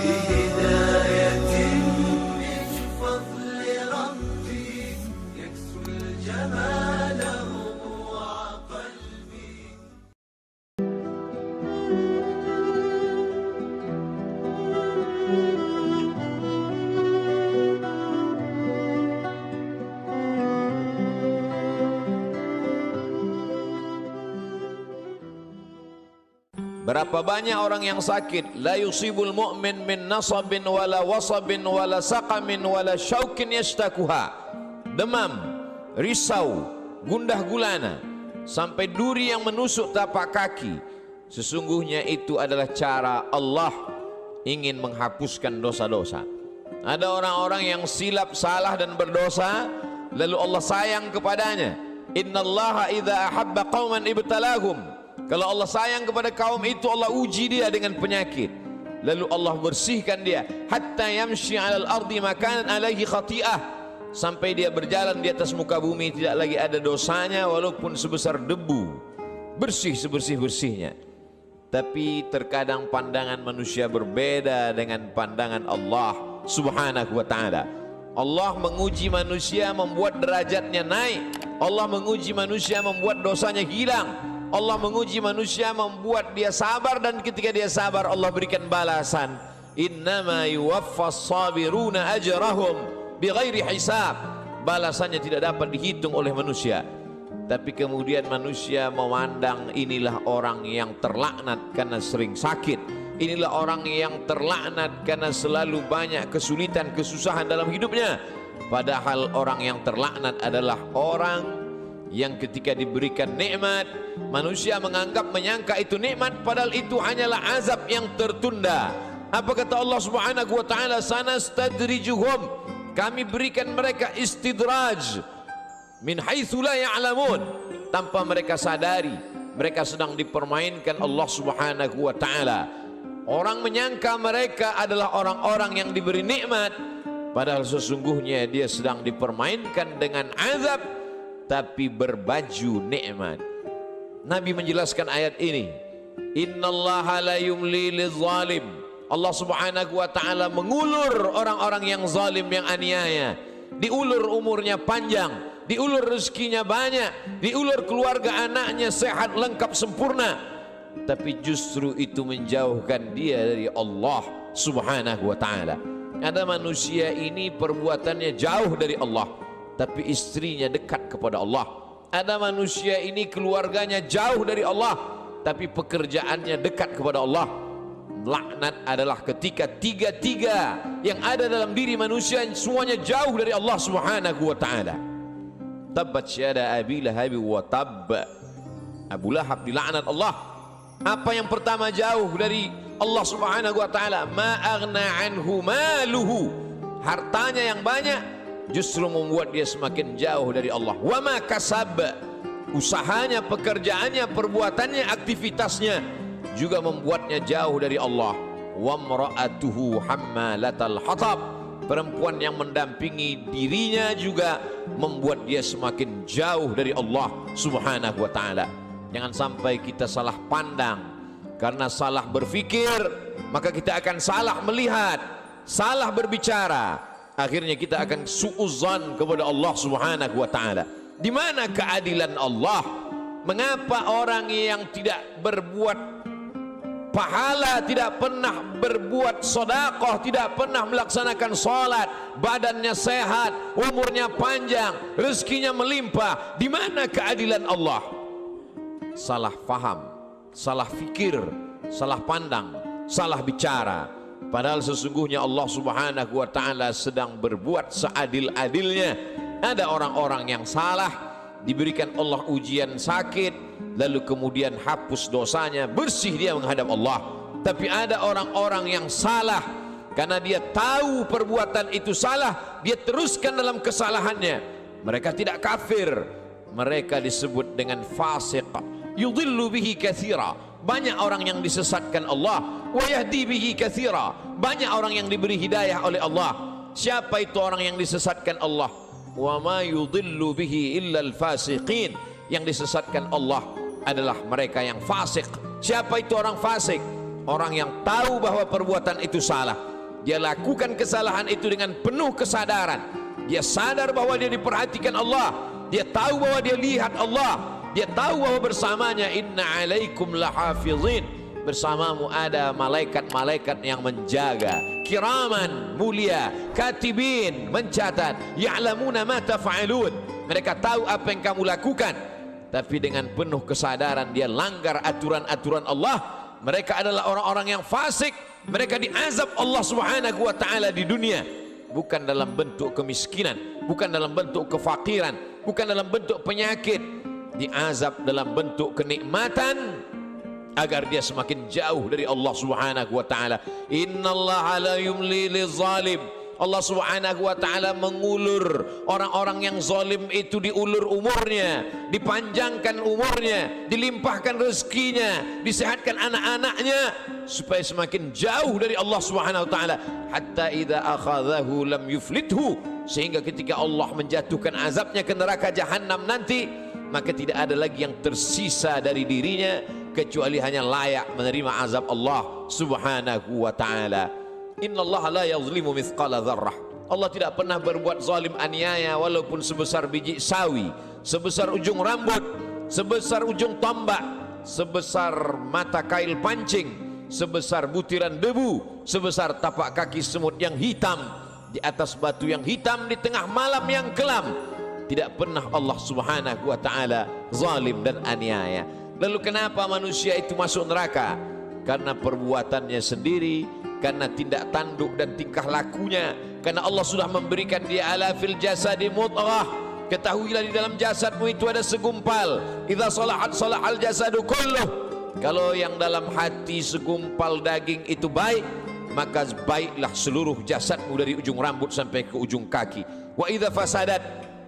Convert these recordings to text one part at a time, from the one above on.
بهداية من فضل ربي يكسو الجمال ربوع قلبي. Berapa banyak orang yang sakit, la yusibul mu'min min nasabin wala wasabin wala saqamin wala syaukin yashtakuha. Demam, risau, gundah gulana, sampai duri yang menusuk tapak kaki. Sesungguhnya itu adalah cara Allah ingin menghapuskan dosa-dosa. Ada orang-orang yang silap, salah dan berdosa, lalu Allah sayang kepadanya. Innallaha idza ahabba qauman ibtalahum. Kalau Allah sayang kepada kaum itu, Allah uji dia dengan penyakit. Lalu Allah bersihkan dia. Hatta yamshi 'alal ardi makanan alaihi khati'ah. Sampai dia berjalan di atas muka bumi tidak lagi ada dosanya walaupun sebesar debu. Bersih sebersih-bersihnya. Tapi terkadang pandangan manusia berbeda dengan pandangan Allah Subhanahu wa ta'ala. Allah menguji manusia membuat derajatnya naik. Allah menguji manusia membuat dosanya hilang. Allah menguji manusia membuat dia sabar, dan ketika dia sabar Allah berikan balasan. Innama yuwaffas sabiruna ajrahum bighairi hisab. Balasannya tidak dapat dihitung oleh manusia. Tapi kemudian manusia memandang inilah orang yang terlaknat karena sering sakit. Inilah orang yang terlaknat karena selalu banyak kesulitan, kesusahan dalam hidupnya. Padahal orang yang terlaknat adalah orang yang ketika diberikan nikmat, manusia menyangka itu nikmat, padahal itu hanyalah azab yang tertunda. Apa kata Allah Subhanahu wa ta'ala? Sanastadrijuhum, kami berikan mereka istidraj min haitsu la ya'lamun, tanpa mereka sadari mereka sedang dipermainkan Allah Subhanahu wa ta'ala. Orang menyangka mereka adalah orang-orang yang diberi nikmat, padahal sesungguhnya dia sedang dipermainkan dengan azab tapi berbaju nikmat. Nabi menjelaskan ayat ini, innallaha la yumli lizalim. Allah Subhanahu wa ta'ala mengulur orang-orang yang zalim, yang aniaya. Diulur umurnya panjang, diulur rezekinya banyak, diulur keluarga anaknya sehat lengkap sempurna, tapi justru itu menjauhkan dia dari Allah Subhanahu wa ta'ala. Ada manusia ini perbuatannya jauh dari Allah, tapi istrinya dekat kepada Allah. Ada manusia ini keluarganya jauh dari Allah, tapi pekerjaannya dekat kepada Allah. Laknat adalah ketika tiga-tiga yang ada dalam diri manusia semuanya jauh dari Allah Subhanahu wa ta'ala. Tabbat syada Abi Lahab wa tabb. Abu Lahab dilaknat Allah. Apa yang pertama jauh dari Allah Subhanahu wa ta'ala? Ma aghna anhu maluhu. Hartanya yang banyak justru membuat dia semakin jauh dari Allah. Wa ma kasab, usahanya, pekerjaannya, perbuatannya, aktivitasnya juga membuatnya jauh dari Allah. Wa mra'atuhu hammalatal hatab, perempuan yang mendampingi dirinya juga membuat dia semakin jauh dari Allah Subhanahu wa ta'ala. Jangan sampai kita salah pandang. Karena salah berpikir, maka kita akan salah melihat, salah berbicara. Akhirnya kita akan suudzon kepada Allah Subhanahu wa ta'ala. Di mana keadilan Allah? Mengapa orang yang tidak berbuat pahala, tidak pernah berbuat sedekah, tidak pernah melaksanakan salat, badannya sehat, umurnya panjang, rezekinya melimpah? Di mana keadilan Allah? Salah faham, salah fikir, salah pandang, salah bicara. Padahal sesungguhnya Allah Subhanahu wa ta'ala sedang berbuat seadil-adilnya. Ada orang-orang yang salah, diberikan Allah ujian sakit, lalu kemudian hapus dosanya, bersih dia menghadap Allah. Tapi ada orang-orang yang salah, karena dia tahu perbuatan itu salah, dia teruskan dalam kesalahannya. Mereka tidak kafir, mereka disebut dengan fasik. Yudhillu bihi katsira. Banyak orang yang disesatkan Allah, wa yahdi bihi katsira. Banyak orang yang diberi hidayah oleh Allah. Siapa itu orang yang disesatkan Allah? Wa ma yudhillu bihi illa al-fasiqin. Yang disesatkan Allah adalah mereka yang fasik. Siapa itu orang fasik? Orang yang tahu bahwa perbuatan itu salah, dia lakukan kesalahan itu dengan penuh kesadaran. Dia sadar bahwa dia diperhatikan Allah, dia tahu bahwa dia lihat Allah, dia tahu bahwa bersamanya inna alaikum lahafizin, bersamamu ada malaikat-malaikat yang menjaga, kiraman, mulia, katibin, mencatat, ya'lamuna ma taf'alun, mereka tahu apa yang kamu lakukan. Tapi dengan penuh kesadaran dia langgar aturan-aturan Allah. Mereka adalah orang-orang yang fasik. Mereka diazab Allah Subhanahu wa ta'ala di dunia, bukan dalam bentuk kemiskinan, bukan dalam bentuk kefakiran, bukan dalam bentuk penyakit. Diazab dalam bentuk kenikmatan, agar dia semakin jauh dari Allah Subhanahu wa ta'ala. Innallaha la yumli lizalim. Allah Subhanahu wa ta'ala mengulur orang-orang yang zalim itu, diulur umurnya, dipanjangkan umurnya, dilimpahkan rezekinya, disehatkan anak-anaknya, supaya semakin jauh dari Allah Subhanahu wa ta'ala. Hatta idza akhadhahu lam yuflithu, sehingga ketika Allah menjatuhkan azabnya ke neraka jahanam nanti, maka tidak ada lagi yang tersisa dari dirinya kecuali hanya layak menerima azab Allah Subhanahu wa ta'ala. Innallaha la yazlimu mithqala dzarrah. Allah tidak pernah berbuat zalim, aniaya, walaupun sebesar biji sawi, sebesar ujung rambut, sebesar ujung tombak, sebesar mata kail pancing, sebesar butiran debu, sebesar tapak kaki semut yang hitam di atas batu yang hitam di tengah malam yang kelam. Tidak pernah Allah Subhanahu wa ta'ala zalim dan aniaya. Lalu kenapa manusia itu masuk neraka? Karena perbuatannya sendiri, karena tindak tanduk dan tingkah lakunya. Karena Allah sudah memberikan dia ala fil jasadi mudghah. Ketahuilah di dalam jasadmu itu ada segumpal. Idza salahat salahal jasadu kulluh. Kalau yang dalam hati segumpal daging itu baik, maka baiklah seluruh jasadmu dari ujung rambut sampai ke ujung kaki. Wa idza fasadat,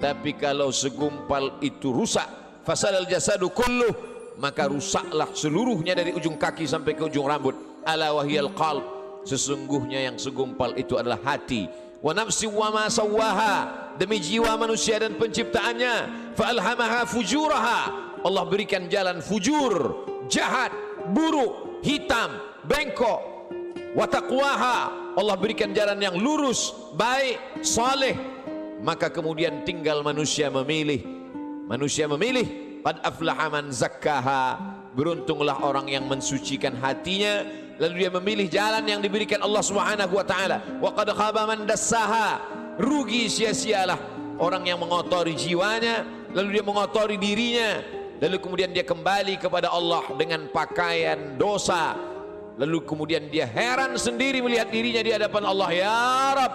tapi kalau segumpal itu rusak, fasadal jasadu kulluh, maka rusaklah seluruhnya dari ujung kaki sampai ke ujung rambut. Ala wahiyal qalb, sesungguhnya yang segumpal itu adalah hati. Wa nafsi wa ma sawwaha, demi jiwa manusia dan penciptaannya. Fa alhamaha fujuraha, Allah berikan jalan fujur, jahat, buruk, hitam, bengkok. Wa taqwaha, Allah berikan jalan yang lurus, baik, saleh. Maka kemudian tinggal manusia memilih. Manusia memilih. Qad aflaha man zakkaha, beruntunglah orang yang mensucikan hatinya, lalu dia memilih jalan yang diberikan Allah Subhanahu wa ta'ala. Wa qad khaba man dassaha, rugi sia-sialah orang yang mengotori jiwanya, lalu dia mengotori dirinya, lalu kemudian dia kembali kepada Allah dengan pakaian dosa, lalu kemudian dia heran sendiri melihat dirinya di hadapan Allah. Ya Rab,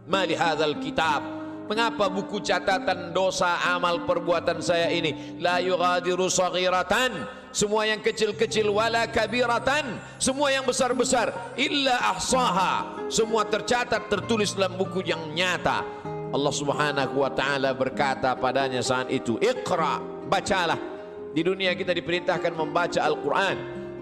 ma li hadzal kitab, mengapa buku catatan dosa amal perbuatan saya ini la yughadiru saghiratan, semua yang kecil-kecil, wala kabiratan, semua yang besar-besar, illa ahsaha, semua tercatat tertulis dalam buku yang nyata. Allah Subhanahu wa ta'ala berkata padanya saat itu, Iqra, bacalah. Di dunia kita diperintahkan membaca Al-Quran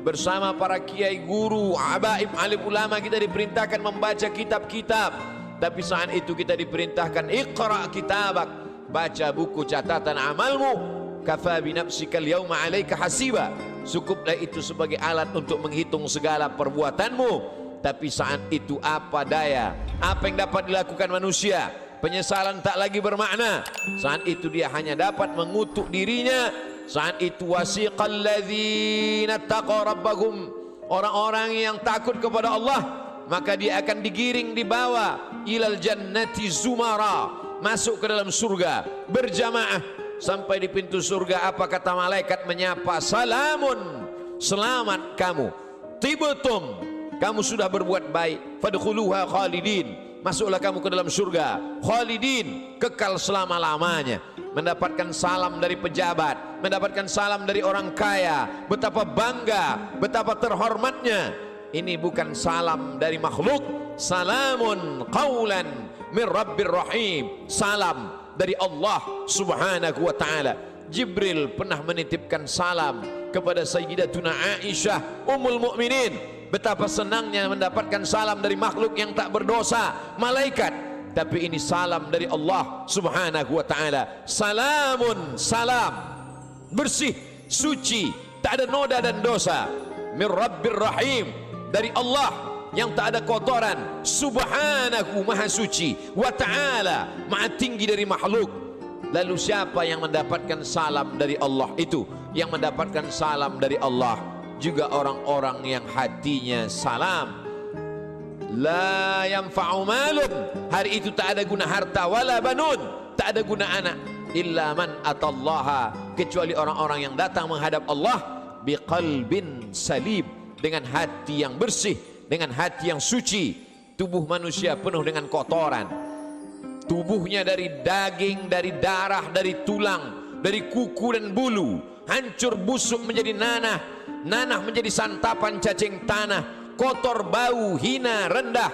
bersama para kiai, guru, abaib, alim ulama. Kita diperintahkan membaca kitab-kitab. Tapi saat itu kita diperintahkan Iqra kitabak, baca buku catatan amalmu. Kafa bi nafsikal yauma 'alaika hasiba, cukuplah itu sebagai alat untuk menghitung segala perbuatanmu. Tapi saat itu apa daya, apa yang dapat dilakukan manusia? Penyesalan tak lagi bermakna. Saat itu dia hanya dapat mengutuk dirinya. Saat itu wasiqal ladzina taqaw rabbahum, orang-orang yang takut kepada Allah, maka dia akan digiring, dibawa ilal jannati zumara, masuk ke dalam surga berjamaah. Sampai di pintu surga, apa kata malaikat menyapa? Salamun, selamat kamu, tibtum, kamu sudah berbuat baik, fadkhuluha khalidin, masuklah kamu ke dalam surga khalidin, kekal selama-lamanya. Mendapatkan salam dari pejabat, mendapatkan salam dari orang kaya, betapa bangga, betapa terhormatnya. Ini bukan salam dari makhluk. Salamun qawlan min rabbir rahim, salam dari Allah Subhanahu wa ta'ala. Jibril pernah menitipkan salam kepada Sayyidatuna Aisyah Ummul Mukminin. Betapa senangnya mendapatkan salam dari makhluk yang tak berdosa, malaikat. Tapi ini salam dari Allah Subhanahu wa ta'ala. Salamun, salam, bersih, suci, tak ada noda dan dosa. min Rabbir Rahim, dari Allah yang tak ada kotoran, subhanahu maha suci, wa ta'ala maha tinggi dari makhluk. Lalu siapa yang mendapatkan salam dari Allah itu? Yang mendapatkan salam dari Allah juga orang-orang yang hatinya salam. La yanfa'u malun, hari itu tak ada guna harta, wala banun, tak ada guna anak, illa man atallaha, kecuali orang-orang yang datang menghadap Allah biqalbin salim, dengan hati yang bersih, dengan hati yang suci. Tubuh manusia penuh dengan kotoran, tubuhnya dari daging, dari darah, dari tulang, dari kuku dan bulu, hancur busuk menjadi nanah, nanah menjadi santapan cacing tanah, kotor, bau, hina, rendah.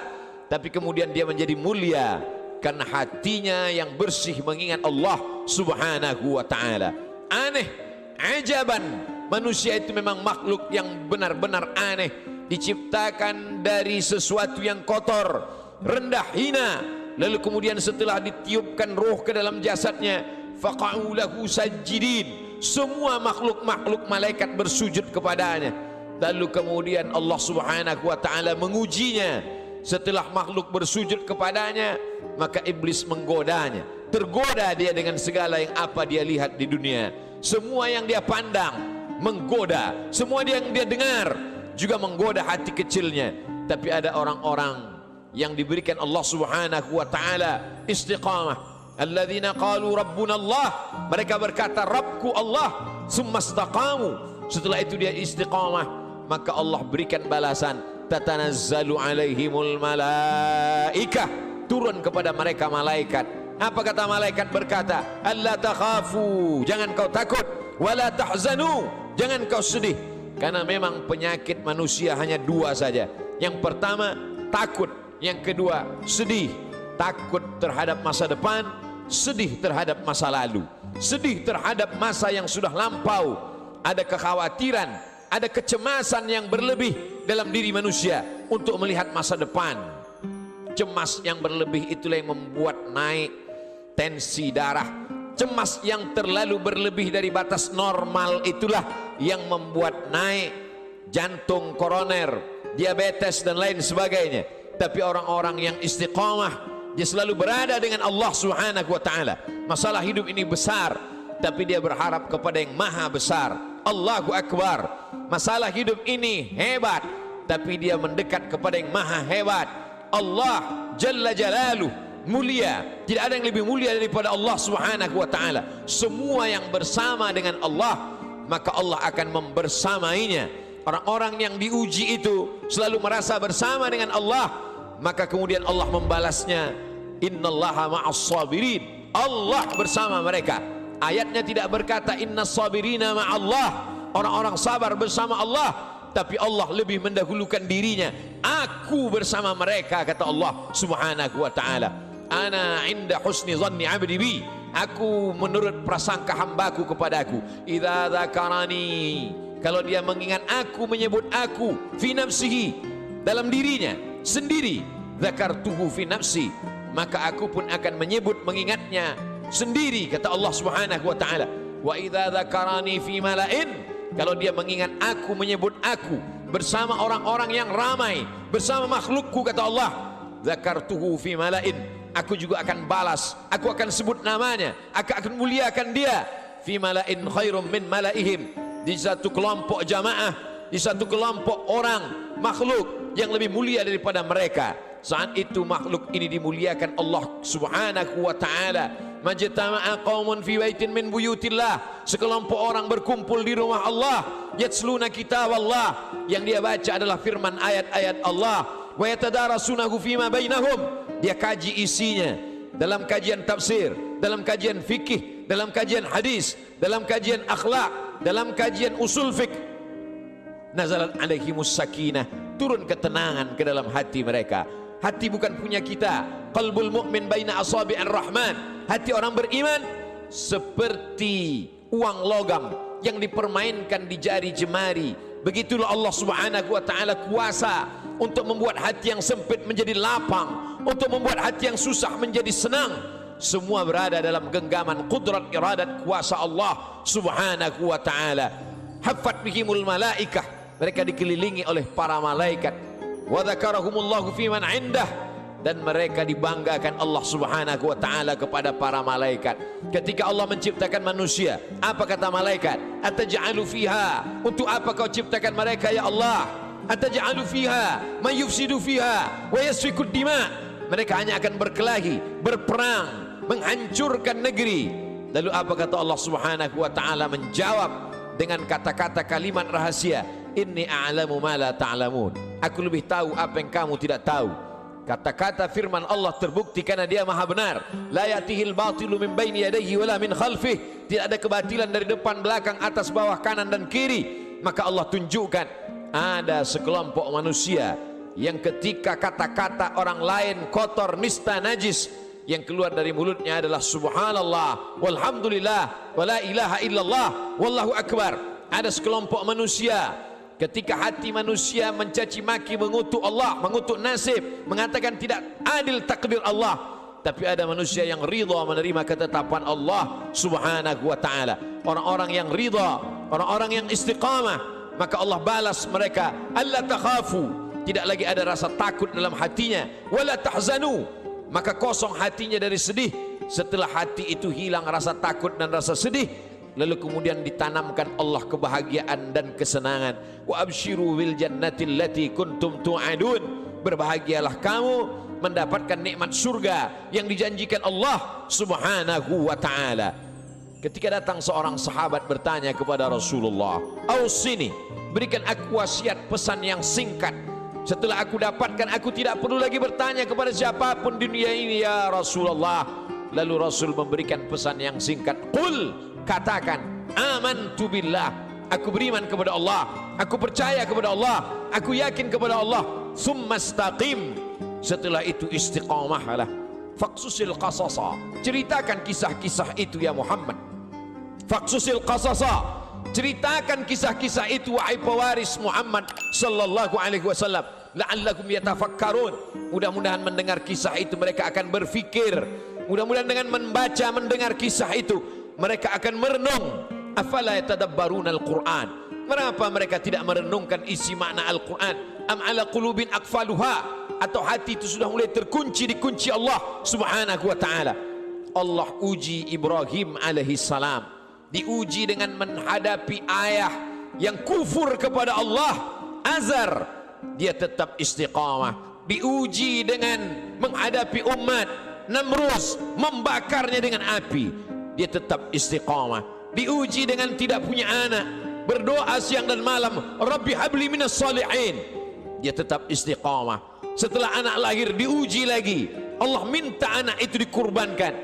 Tapi kemudian dia menjadi mulia karena hatinya yang bersih mengingat Allah subhanahu wa ta'ala. Aneh, ajaban, manusia itu memang makhluk yang benar-benar aneh, diciptakan dari sesuatu yang kotor, rendah, hina. Lalu kemudian setelah ditiupkan roh ke dalam jasadnya, faqa'u lahu sajidin, semua makhluk-makhluk malaikat bersujud kepadanya. Lalu kemudian Allah subhanahu wa ta'ala mengujinya. Setelah makhluk bersujud kepadanya, maka iblis menggodanya. Tergoda dia dengan segala yang apa dia lihat di dunia. Semua yang dia pandang menggoda, semua yang dia dengar juga menggoda hati kecilnya. Tapi ada orang-orang yang diberikan Allah subhanahu wa ta'ala istiqamah. Alladzina qalu rabbuna Allah, mereka berkata Rabbku Allah, summa istaqamu, setelah itu dia istiqamah, maka Allah berikan balasan, tatanazzalu alaihimul malaikah, turun kepada mereka malaikat. Apa kata malaikat? Berkata, alla takhafu, jangan kau takut, wala tahzanu, jangan kau sedih. Karena memang penyakit manusia hanya dua saja. Yang pertama takut, yang kedua sedih. Takut terhadap masa depan, sedih terhadap masa lalu, sedih terhadap masa yang sudah lampau. Ada kekhawatiran, ada kecemasan yang berlebih dalam diri manusia untuk melihat masa depan. Cemas yang berlebih itulah yang membuat naik tensi darah. Cemas yang terlalu berlebih dari batas normal itulah yang membuat naik jantung koroner, diabetes dan lain sebagainya. Tapi orang-orang yang istiqamah, dia selalu berada dengan Allah subhanahu wa ta'ala. Masalah hidup ini besar, tapi dia berharap kepada yang maha besar, Allahu Akbar. Masalah hidup ini hebat, tapi dia mendekat kepada yang maha hebat, Allah Jalla Jalaluh, mulia. Tidak ada yang lebih mulia daripada Allah subhanahu wa ta'ala. Semua yang bersama dengan Allah, maka Allah akan membersamainya. Orang-orang yang diuji itu selalu merasa bersama dengan Allah, maka kemudian Allah membalasnya, innallaha ma'as sabirin, Allah bersama mereka. Ayatnya tidak berkata innas sabirina ma'allah, orang-orang sabar bersama Allah, tapi Allah lebih mendahulukan dirinya. Aku bersama mereka, kata Allah subhanahu wa ta'ala. Ana inda husni zanni abdi bi, aku menurut prasangka hambaku kepadaku. Idza dzakarani, kalau dia mengingat aku, menyebut aku, fi nafsihi, dalam dirinya sendiri, dzakartuhu fi nafsi, maka aku pun akan menyebut, mengingatnya sendiri, kata Allah subhanahu wa ta'ala. Wa idza dzakarani fi mala'in, kalau dia mengingat aku, menyebut aku bersama orang-orang yang ramai, bersama makhlukku, kata Allah, dzakartuhu fi mala'in, aku juga akan balas, aku akan sebut namanya, aku akan muliakan dia, fi mala'in khairum min mala'ihim, di satu kelompok jamaah, di satu kelompok orang makhluk yang lebih mulia daripada mereka. Saat itu makhluk ini dimuliakan Allah subhanahu wa ta'ala. Majtama'a qaumun fi baitin min buyutillah, sekelompok orang berkumpul di rumah Allah, yatsluna kitab Allah, yang dia baca adalah firman ayat-ayat Allah, wa yatadarasunahu fima bainahum, dia kaji isinya dalam kajian tafsir, dalam kajian fikih, dalam kajian hadis, dalam kajian akhlak, dalam kajian usul fiqh. Nazalat alaihimus sakinah, turun ketenangan ke dalam hati mereka. Hati bukan punya kita. Qalbul mu'min baina asabi'ir rahman, hati orang beriman seperti uang logam yang dipermainkan di jari jemari. Begitulah Allah subhanahu wa ta'ala kuasa untuk membuat hati yang sempit menjadi lapang, untuk membuat hati yang susah menjadi senang. Semua berada dalam genggaman qudrat iradat kuasa Allah subhanahu wa ta'ala. Haffat bihimul malaikah, mereka dikelilingi oleh para malaikat. Wa dzakarahumullahu fi man 'indah, dan mereka dibanggakan Allah Subhanahu wa taala kepada para malaikat. Ketika Allah menciptakan manusia, apa kata malaikat? Ataj'alu fiha, untuk apa kau ciptakan mereka ya Allah? Ataj'alu fiha may yufsidu fiha wa yasfiku dima. Mereka hanya akan berkelahi, berperang, menghancurkan negeri. Lalu apa kata Allah Subhanahu wa taala menjawab dengan kata-kata kalimat rahasia, inni a'lamu ma la ta'lamun. Aku lebih tahu apa yang kamu tidak tahu. Kata-kata firman Allah terbukti karena dia maha benar. La yatihil batilu min baini yadayhi wala min khalfih. Tidak ada kebatilan dari depan, belakang, atas, bawah, kanan dan kiri. Maka Allah tunjukkan ada sekelompok manusia yang ketika kata-kata orang lain kotor, nista, najis, yang keluar dari mulutnya adalah subhanallah, walhamdulillah, wala ilaha illallah, wallahu akbar. Ada sekelompok manusia ketika hati manusia mencaci maki, mengutuk Allah, mengutuk nasib, mengatakan tidak adil takdir Allah, tapi ada manusia yang ridha menerima ketetapan Allah Subhanahu wa taala. Orang-orang yang ridha, orang-orang yang istiqamah, maka Allah balas mereka, alla takhafu, tidak lagi ada rasa takut dalam hatinya, wala tahzanu, maka kosong hatinya dari sedih. Setelah hati itu hilang rasa takut dan rasa sedih, lalu kemudian ditanamkan Allah kebahagiaan dan kesenangan. Wa absyiru bil jannati allati kuntum tu'adun, berbahagialah kamu mendapatkan nikmat surga yang dijanjikan Allah Subhanahu wa taala. Ketika datang seorang sahabat bertanya kepada Rasulullah, "Ausini, berikan aku wasiat pesan yang singkat. Setelah aku dapatkan, aku tidak perlu lagi bertanya kepada siapapun di dunia ini ya Rasulullah." Lalu Rasul memberikan pesan yang singkat, "Qul," katakan, "amantu billah," aku beriman kepada Allah, aku percaya kepada Allah, aku yakin kepada Allah. "Tsumma istaqim," setelah itu istiqamahlah. "Faqsusil qasasa," ceritakan kisah-kisah itu ya Muhammad. "Faqsusil qasasa," ceritakan kisah-kisah itu wahai pewaris Muhammad sallallahu alaihi wasallam. "La'allakum yatafakkarun," mudah-mudahan mendengar kisah itu mereka akan berfikir. Mudah-mudahan dengan membaca, mendengar kisah itu mereka akan merenung. "Afala yatadabbaruna al-Qur'an," mengapa mereka tidak merenungkan isi makna Al-Quran? "Am ala qulubin aqfaluha," atau hati itu sudah mulai terkunci dikunci Allah Subhanahu wa taala. Allah uji Ibrahim alaihi salam, diuji dengan menghadapi ayah yang kufur kepada Allah, Azar, dia tetap istiqamah. Diuji dengan menghadapi umat Namrus, membakarnya dengan api, dia tetap istiqamah. Diuji dengan tidak punya anak, berdoa siang dan malam, Rabbi habli minas salihin, dia tetap istiqamah. Setelah anak lahir diuji lagi, Allah minta anak itu dikurbankan,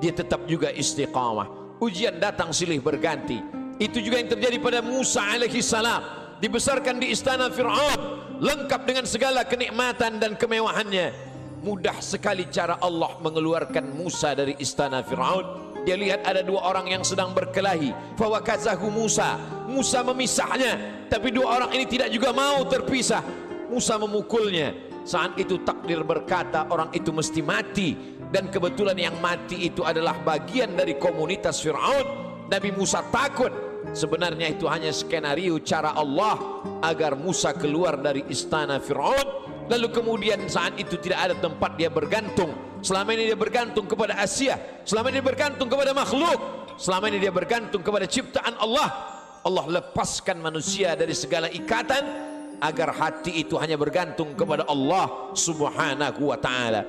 dia tetap juga istiqamah. Ujian datang silih berganti. Itu juga yang terjadi pada Musa alaihi salam, dibesarkan di istana Fir'aun, lengkap dengan segala kenikmatan dan kemewahannya. Mudah sekali cara Allah mengeluarkan Musa dari istana Fir'aun. Dia lihat ada dua orang yang sedang berkelahi, fawakazahu Musa, Musa memisahnya, tapi dua orang ini tidak juga mau terpisah. Musa memukulnya. Saat itu takdir berkata orang itu mesti mati, dan kebetulan yang mati itu adalah bagian dari komunitas Fir'aun. Nabi Musa takut. Sebenarnya itu hanya skenario cara Allah agar Musa keluar dari istana Fir'aun. Lalu kemudian saat itu tidak ada tempat dia bergantung. Selama ini dia bergantung kepada Asia, selama ini dia bergantung kepada makhluk, selama ini dia bergantung kepada ciptaan Allah. Allah lepaskan manusia dari segala ikatan agar hati itu hanya bergantung kepada Allah Subhanahu wa ta'ala.